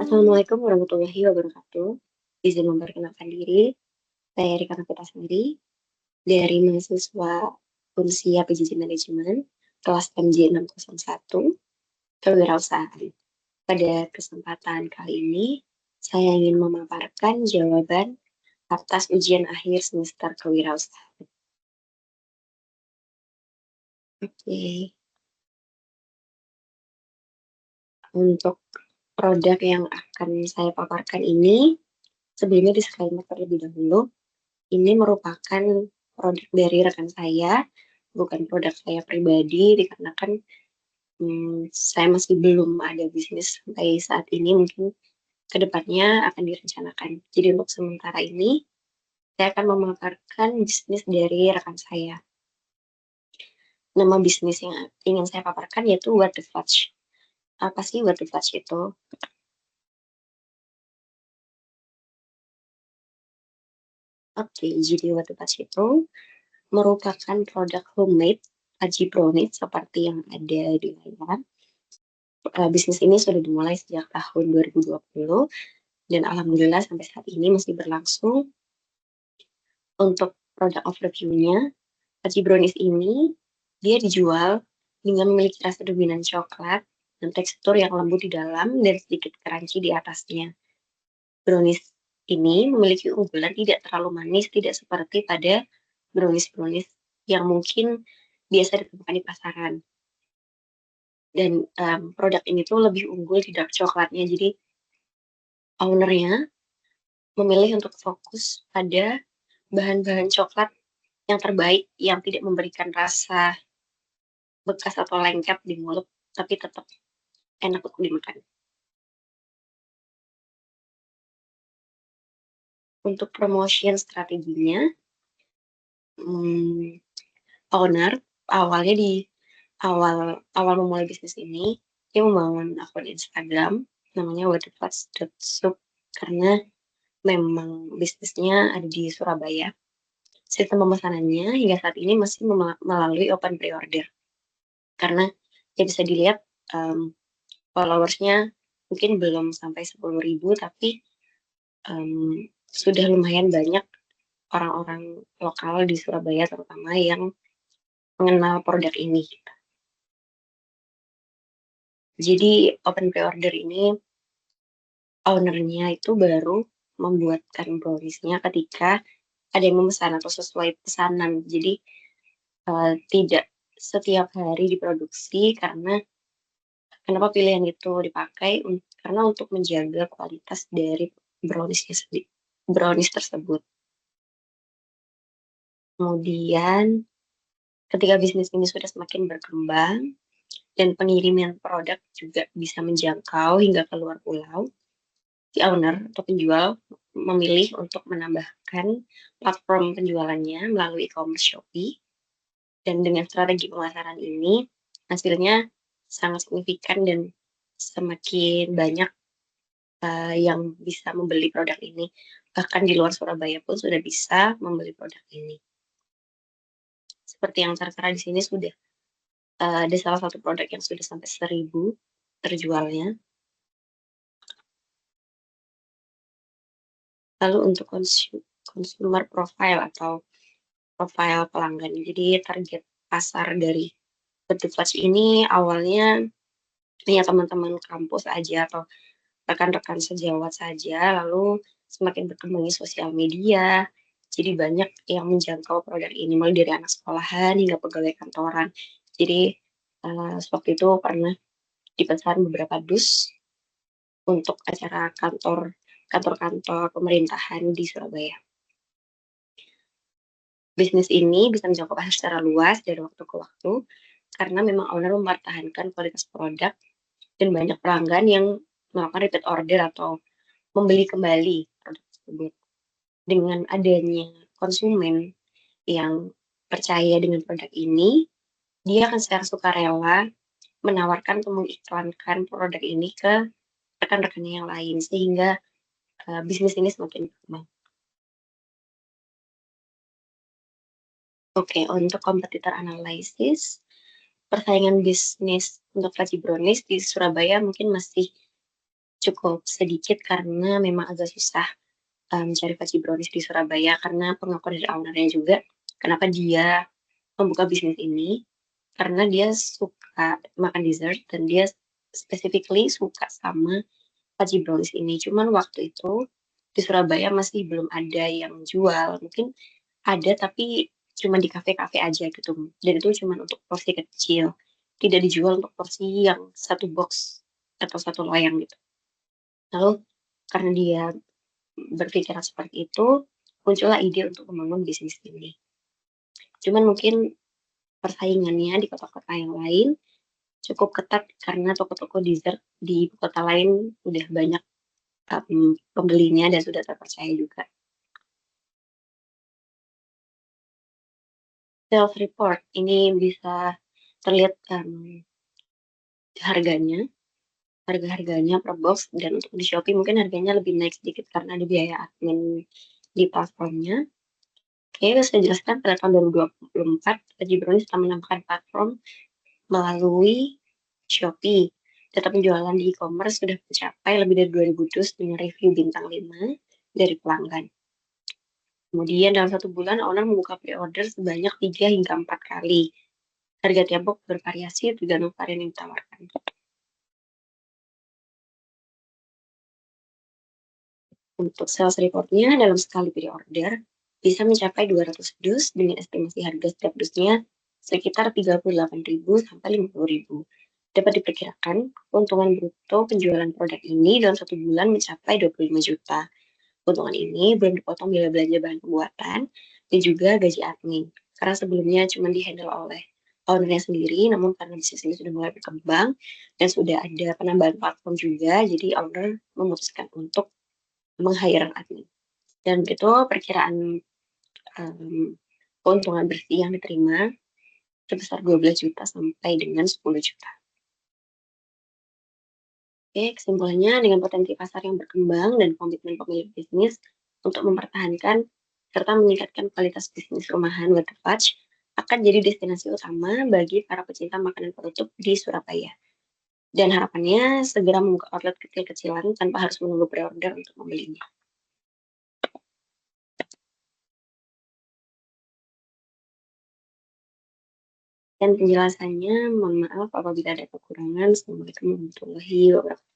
Assalamualaikum warahmatullahi wabarakatuh. Izin memperkenalkan diri, saya Rika Novita sendiri dari mahasiswa Unsia PJJ Manajemen kelas MJ 601 Kewirausahaan. Pada kesempatan kali ini, saya ingin memaparkan jawaban atas ujian akhir semester kewirausahaan. Oke, untuk produk yang akan saya paparkan ini, sebelumnya disclaimer terlebih dahulu, ini merupakan produk dari rekan saya, bukan produk saya pribadi, dikarenakan saya masih belum ada bisnis sampai saat ini, mungkin kedepannya akan direncanakan. Jadi untuk sementara ini, saya akan memaparkan bisnis dari rekan saya. Nama bisnis yang ingin saya paparkan yaitu What the Fudge. Apa sih What the Fudge itu? Oke, jadi What the Fudge itu merupakan produk homemade aji brownies seperti yang ada di layar. Bisnis ini sudah dimulai sejak tahun 2020 dan alhamdulillah sampai saat ini masih berlangsung. Untuk produk overview-nya, aci brownies ini dia dijual dengan memiliki rasa dominan coklat dan tekstur yang lembut di dalam dan sedikit crunchy di atasnya. Brownies ini memiliki unggulan tidak terlalu manis, tidak seperti pada brownies-brownies yang mungkin biasa ditemukan di pasaran. Dan produk ini tuh lebih unggul di dark coklatnya, jadi ownernya memilih untuk fokus pada bahan-bahan coklat yang terbaik yang tidak memberikan rasa bekas atau lengket di mulut, tapi tetap enak untuk dimakan. Untuk promotion strateginya, hmm, owner awalnya di awal awal memulai bisnis ini, dia membangun akun Instagram namanya waterfloods.soup karena memang bisnisnya ada di Surabaya. Sistem pemesanannya hingga saat ini masih melalui open pre-order. Karena ya bisa dilihat followersnya mungkin belum sampai 10.000, tapi sudah lumayan banyak orang-orang lokal di Surabaya terutama yang mengenal produk ini. Jadi open pre-order ini ownernya itu baru membuatkan browniesnya ketika ada yang memesan atau sesuai pesanan. Jadi tidak setiap hari diproduksi karena kenapa pilihan itu dipakai? Karena untuk menjaga kualitas dari brownies tersebut. Kemudian ketika bisnis ini sudah semakin berkembang dan pengiriman produk juga bisa menjangkau hingga ke luar pulau, si owner atau penjual memilih untuk menambahkan platform penjualannya melalui e-commerce Shopee. Dan dengan strategi pemasaran ini, hasilnya sangat signifikan dan semakin banyak yang bisa membeli produk ini. Bahkan di luar Surabaya pun sudah bisa membeli produk ini. Seperti yang tertera di sini sudah ada salah satu produk yang sudah sampai 1.000 terjualnya. Lalu untuk consumer profile atau profile pelanggan, jadi target pasar dari Butterfly ini awalnya hanya teman-teman kampus aja atau rekan-rekan sejawat saja, lalu semakin berkembangnya sosial media, jadi banyak yang menjangkau produk ini mulai dari anak sekolahan hingga pegawai kantoran. Jadi waktu itu pernah dipesan beberapa dus untuk acara kantor-kantor pemerintahan di Surabaya. Bisnis ini bisa menjangkau pasar secara luas dari waktu ke waktu karena memang owner mempertahankan kualitas produk dan banyak pelanggan yang melakukan repeat order atau membeli kembali produk tersebut. Dengan adanya konsumen yang percaya dengan produk ini, dia akan secara sukarela menawarkan atau mengiklankan produk ini ke rekan-rekannya yang lain sehingga bisnis ini semakin berkembang. Oke, untuk kompetitor analisis, persaingan bisnis untuk Flaji Brownies di Surabaya mungkin masih cukup sedikit karena memang agak susah mencari Fudgy Brownies di Surabaya karena pengakuan dari ownernya juga kenapa dia membuka bisnis ini karena dia suka makan dessert dan dia specifically suka sama Fudgy Brownies ini. Cuman waktu itu di Surabaya masih belum ada yang jual. Mungkin ada tapi cuma di kafe-kafe aja gitu. Dan itu cuma untuk porsi kecil. Tidak dijual untuk porsi yang satu box atau satu loyang gitu. Lalu karena dia berpikiran seperti itu, muncullah ide untuk membangun bisnis ini. Cuman mungkin persaingannya di kota-kota yang lain cukup ketat karena toko-toko dessert di kota lain udah banyak pembelinya dan sudah terpercaya juga. Sales report ini bisa terlihat harganya, harga-harganya per box dan untuk di Shopee mungkin harganya lebih naik sedikit karena ada biaya admin di platformnya. Oke, saya jelaskan pada tahun 2024, Haji Brownies telah menambahkan platform melalui Shopee. Data penjualan di e-commerce sudah mencapai lebih dari 2.000 dus dengan review bintang 5 dari pelanggan. Kemudian dalam satu bulan, owner membuka pre-order sebanyak 3 hingga 4 kali. Harga tiap box bervariasi tergantung varian yang ditawarkan. Untuk sales reportnya dalam sekali pre-order bisa mencapai 200 dus dengan estimasi harga setiap dusnya sekitar 38.000 sampai 50.000. Dapat diperkirakan keuntungan bruto penjualan produk ini dalam satu bulan mencapai 25 juta. Keuntungan ini belum dipotong biaya belanja bahan pembuatan dan juga gaji admin. Karena sebelumnya cuma dihandle oleh ownernya sendiri, namun karena bisnis ini sudah mulai berkembang dan sudah ada penambahan platform juga, jadi owner memutuskan untuk meng-hire admin. Dan itu perkiraan keuntungan bersih yang diterima sebesar 12 juta sampai dengan 10 juta. Oke, kesimpulannya dengan potensi pasar yang berkembang dan komitmen pemilik bisnis untuk mempertahankan serta meningkatkan kualitas bisnis rumahan Water Fudge akan jadi destinasi utama bagi para pecinta makanan penutup di Surabaya. Dan harapannya segera membuka outlet kecil-kecilan tanpa harus menunggu pre-order untuk membelinya. Dan penjelasannya, mohon maaf apabila ada kekurangan. Assalamualaikum warahmatullahi wabarakatuh.